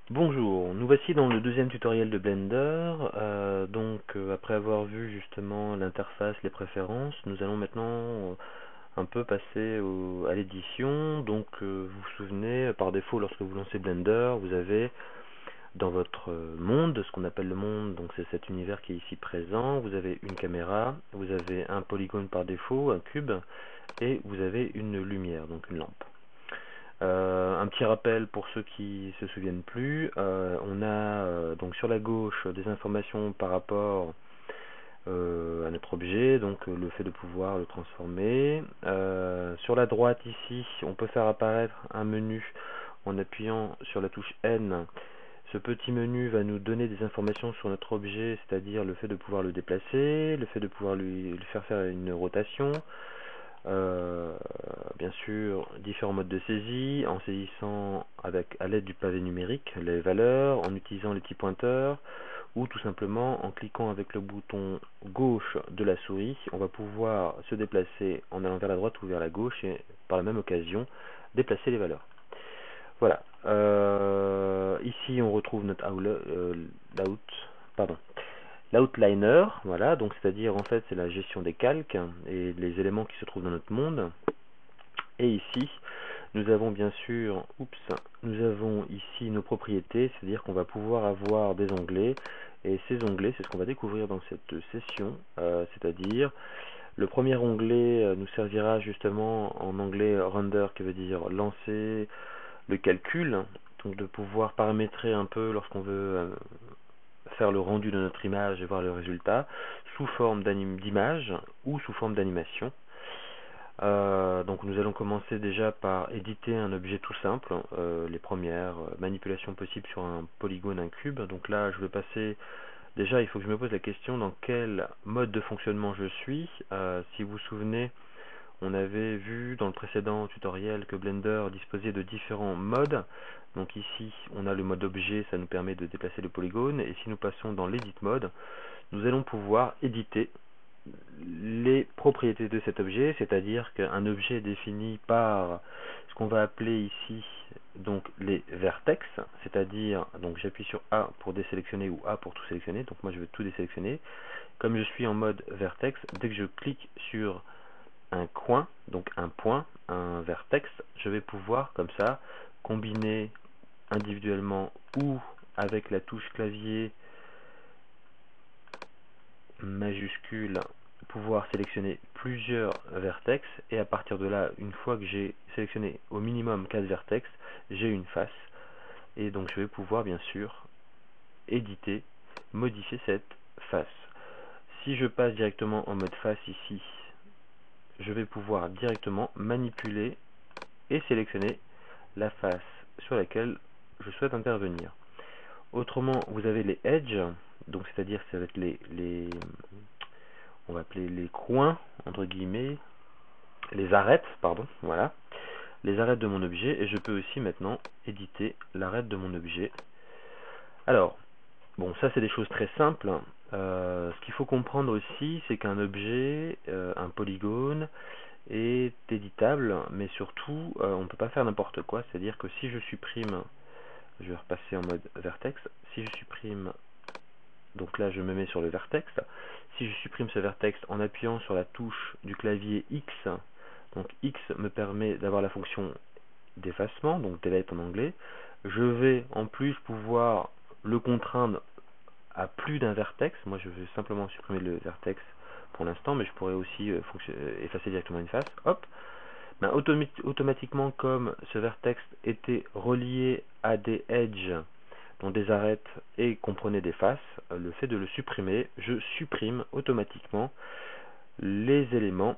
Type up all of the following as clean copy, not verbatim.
Bonjour, nous voici dans le deuxième tutoriel de Blender. Après avoir vu justement l'interface, les préférences, nous allons maintenant un peu passer à l'édition. Vous vous souvenez, par défaut, lorsque vous lancez Blender, vous avez dans votre monde, ce qu'on appelle le monde, donc c'est cet univers qui est ici présent, vous avez une caméra, vous avez un polygone par défaut, un cube, et vous avez une lumière, donc une lampe. Un petit rappel pour ceux qui se souviennent plus, on a donc sur la gauche des informations par rapport à notre objet, donc le fait de pouvoir le transformer. Sur la droite ici, on peut faire apparaître un menu en appuyant sur la touche N. Ce petit menu va nous donner des informations sur notre objet, c'est-à-dire le fait de pouvoir le déplacer, le fait de pouvoir lui faire une rotation, euh, bien sûr, différents modes de saisie, en saisissant à l'aide du pavé numérique les valeurs, en utilisant les petits pointeurs, ou tout simplement en cliquant avec le bouton gauche de la souris, on va pouvoir se déplacer en allant vers la droite ou vers la gauche et par la même occasion déplacer les valeurs. Voilà. Ici on retrouve notre l'outliner, voilà, donc c'est-à-dire en fait c'est la gestion des calques et les éléments qui se trouvent dans notre monde. Et ici, nous avons bien sûr, nous avons ici nos propriétés, c'est-à-dire qu'on va pouvoir avoir des onglets, et ces onglets, c'est ce qu'on va découvrir dans cette session, c'est-à-dire le premier onglet nous servira justement en anglais render, qui veut dire lancer le calcul, donc de pouvoir paramétrer un peu lorsqu'on veut faire le rendu de notre image et voir le résultat sous forme d'image ou sous forme d'animation. Donc nous allons commencer déjà par éditer un objet tout simple, les premières manipulations possibles sur un polygone, un cube. Donc là je vais passer, déjà il faut que je me pose la question dans quel mode de fonctionnement je suis. Si vous vous souvenez, on avait vu dans le précédent tutoriel que Blender disposait de différents modes. Donc ici on a le mode objet, ça nous permet de déplacer le polygone, et si nous passons dans l'edit mode, nous allons pouvoir éditer les propriétés de cet objet, c'est-à-dire qu'un objet est défini par ce qu'on va appeler ici donc les vertex, c'est-à-dire, donc j'appuie sur A pour désélectionner ou A pour tout sélectionner, donc moi je veux tout désélectionner. Comme je suis en mode vertex, dès que je clique sur un coin, donc un point, un vertex, je vais pouvoir comme ça combiner individuellement ou avec la touche clavier majuscule, pouvoir sélectionner plusieurs vertex, et à partir de là, une fois que j'ai sélectionné au minimum 4 vertex, j'ai une face, et donc je vais pouvoir bien sûr éditer, modifier cette face. Si je passe directement en mode face ici, je vais pouvoir directement manipuler et sélectionner la face sur laquelle je souhaite intervenir. Autrement, vous avez les edges, donc c'est-à-dire ça va être on va appeler les coins, entre guillemets, les arêtes, pardon, voilà, les arêtes de mon objet, et je peux aussi maintenant éditer l'arête de mon objet. Alors, bon, ça c'est des choses très simples. Ce qu'il faut comprendre aussi, c'est qu'un objet, un polygone, est éditable, mais surtout, on ne peut pas faire n'importe quoi, c'est-à-dire que si je supprime, je vais repasser en mode vertex, si je supprime, donc là je me mets sur le vertex, si je supprime ce vertex en appuyant sur la touche du clavier X, donc X me permet d'avoir la fonction d'effacement, donc delete en anglais, je vais en plus pouvoir le contraindre à plus d'un vertex. Moi je vais simplement supprimer le vertex pour l'instant, mais je pourrais aussi effacer directement une face. Hop, ben, automatiquement, comme ce vertex était relié à des edges, donc des arêtes, et comprenait des faces, le fait de le supprimer, je supprime automatiquement les éléments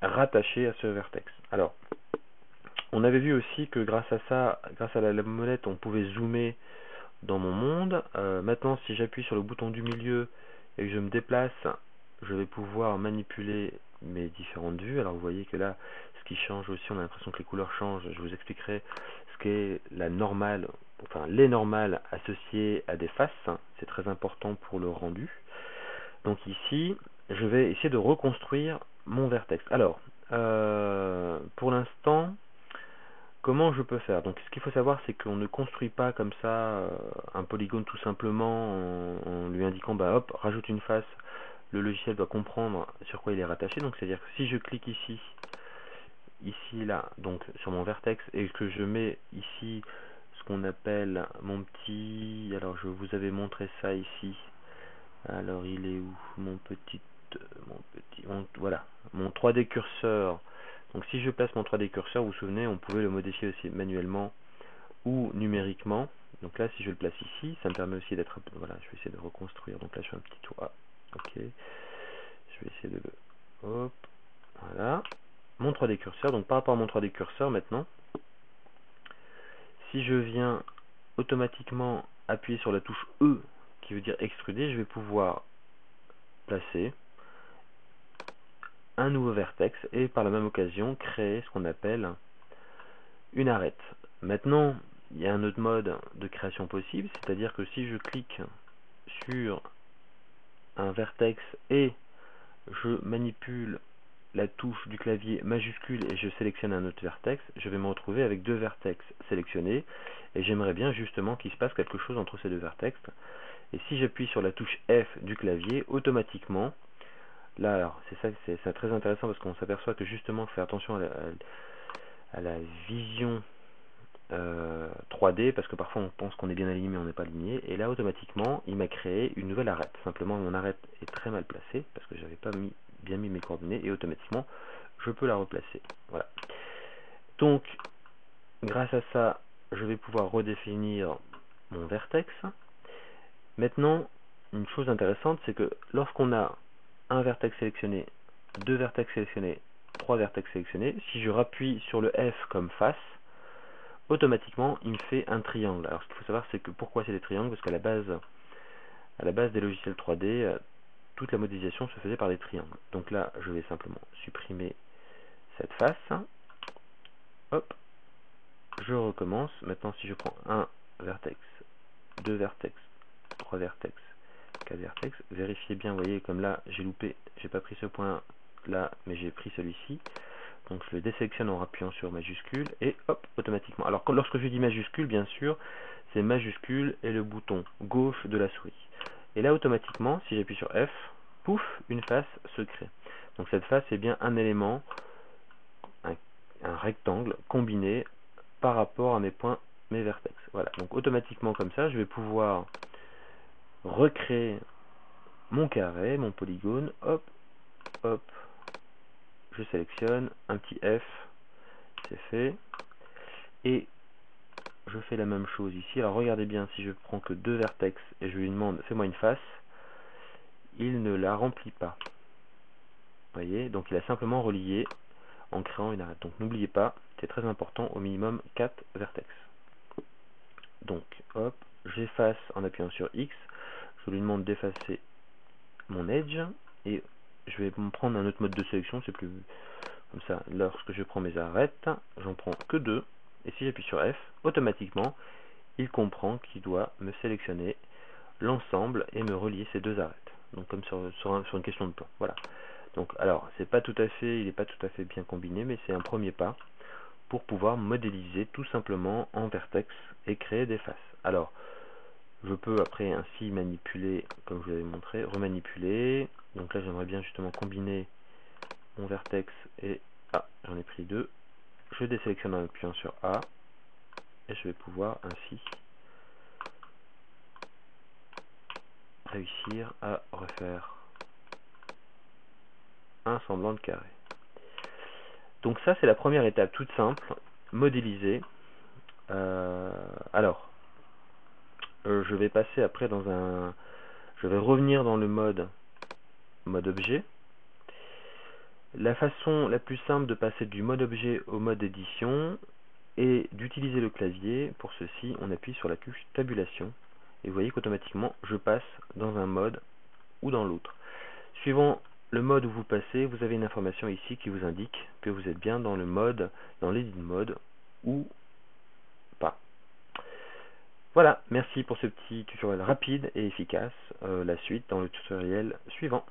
rattachés à ce vertex. Alors, on avait vu aussi que grâce à ça, grâce à la molette, on pouvait zoomer dans mon monde. Maintenant, si j'appuie sur le bouton du milieu et que je me déplace, je vais pouvoir manipuler mes différentes vues. Alors vous voyez que là, ce qui change aussi, on a l'impression que les couleurs changent. Je vous expliquerai ce qu'est la normale, enfin les normales associées à des faces. C'est très important pour le rendu. Donc ici, je vais essayer de reconstruire mon vertex. Alors, pour l'instant, comment je peux faire? Donc ce qu'il faut savoir, c'est qu'on ne construit pas comme ça un polygone tout simplement en lui indiquant bah hop, rajoute une face. Le logiciel doit comprendre sur quoi il est rattaché. Donc c'est à dire que si je clique ici là, donc sur mon vertex, et que je mets ici ce qu'on appelle mon petit, alors je vous avais montré ça ici, alors il est où voilà, mon 3D curseur. Donc si je place mon 3D curseur, vous vous souvenez, on pouvait le modifier aussi manuellement ou numériquement. Donc là, si je le place ici, ça me permet aussi d'être, voilà, je vais essayer de reconstruire. Donc là, je fais un petit tour. Ah, ok. Je vais essayer de le, hop, voilà. Mon 3D curseur. Donc par rapport à mon 3D curseur, maintenant, si je viens automatiquement appuyer sur la touche E, qui veut dire extruder, je vais pouvoir placer un nouveau vertex et par la même occasion créer ce qu'on appelle une arête. Maintenant, il y a un autre mode de création possible, c'est-à-dire que si je clique sur un vertex et je manipule la touche du clavier majuscule et je sélectionne un autre vertex, je vais me retrouver avec deux vertex sélectionnés et j'aimerais bien justement qu'il se passe quelque chose entre ces deux vertex. Et si j'appuie sur la touche F du clavier, automatiquement, là alors c'est très intéressant parce qu'on s'aperçoit que justement faire attention à la vision 3D, parce que parfois on pense qu'on est bien aligné mais on n'est pas aligné, et là automatiquement il m'a créé une nouvelle arête. Simplement mon arête est très mal placée parce que j'avais pas bien mis mes coordonnées, et automatiquement je peux la replacer. Voilà. Donc grâce à ça, je vais pouvoir redéfinir mon vertex. Maintenant, une chose intéressante, c'est que lorsqu'on a un vertex sélectionné, deux vertex sélectionnés, trois vertex sélectionnés, si je rappuie sur le F comme face, automatiquement il me fait un triangle. Alors ce qu'il faut savoir, c'est que pourquoi c'est des triangles, parce qu'à la base des logiciels 3D, toute la modélisation se faisait par des triangles. Donc là je vais simplement supprimer cette face, hop, je recommence. Maintenant si je prends un vertex, deux vertex, trois vertex, quatre vertex, vérifiez bien, vous voyez comme là j'ai loupé, j'ai pas pris ce point là mais j'ai pris celui-ci. Donc je le désélectionne en appuyant sur majuscule et hop, automatiquement. Alors lorsque je dis majuscule, bien sûr, c'est majuscule et le bouton gauche de la souris. Et là, automatiquement, si j'appuie sur F, pouf, une face se crée. Donc cette face est bien un élément, un rectangle combiné par rapport à mes points, mes vertex. Voilà, donc automatiquement comme ça, je vais pouvoir recréer mon carré, mon polygone, hop, hop, je sélectionne, un petit F, c'est fait. Et je fais la même chose ici. Alors regardez bien, si je prends que deux vertex et je lui demande fais-moi une face, il ne la remplit pas. Vous voyez, donc il a simplement relié en créant une arête. Donc n'oubliez pas, c'est très important, au minimum 4 vertex. Donc hop, j'efface en appuyant sur X, je lui demande d'effacer mon edge et je vais me prendre un autre mode de sélection, c'est plus comme ça. Lorsque je prends mes arêtes, j'en prends que 2 et si j'appuie sur F, automatiquement il comprend qu'il doit me sélectionner l'ensemble et me relier ces deux arêtes. Donc comme sur une question de plan. Voilà. Donc alors c'est pas tout à fait, il n'est pas tout à fait bien combiné, mais c'est un premier pas pour pouvoir modéliser tout simplement en vertex et créer des faces. Alors je peux après ainsi manipuler, comme je vous l'avais montré, remanipuler. Donc là j'aimerais bien justement combiner mon vertex et j'en ai pris deux. Je désélectionne en appuyant sur A et je vais pouvoir ainsi réussir à refaire un semblant de carré. Donc ça c'est la première étape toute simple, modéliser. Alors, je vais passer après je vais revenir dans le mode objet. La façon la plus simple de passer du mode objet au mode édition est d'utiliser le clavier. Pour ceci, on appuie sur la touche tabulation et vous voyez qu'automatiquement je passe dans un mode ou dans l'autre. Suivant le mode où vous passez, vous avez une information ici qui vous indique que vous êtes bien dans le mode, dans l'edit mode ou pas. Voilà, merci pour ce petit tutoriel rapide et efficace. La suite dans le tutoriel suivant.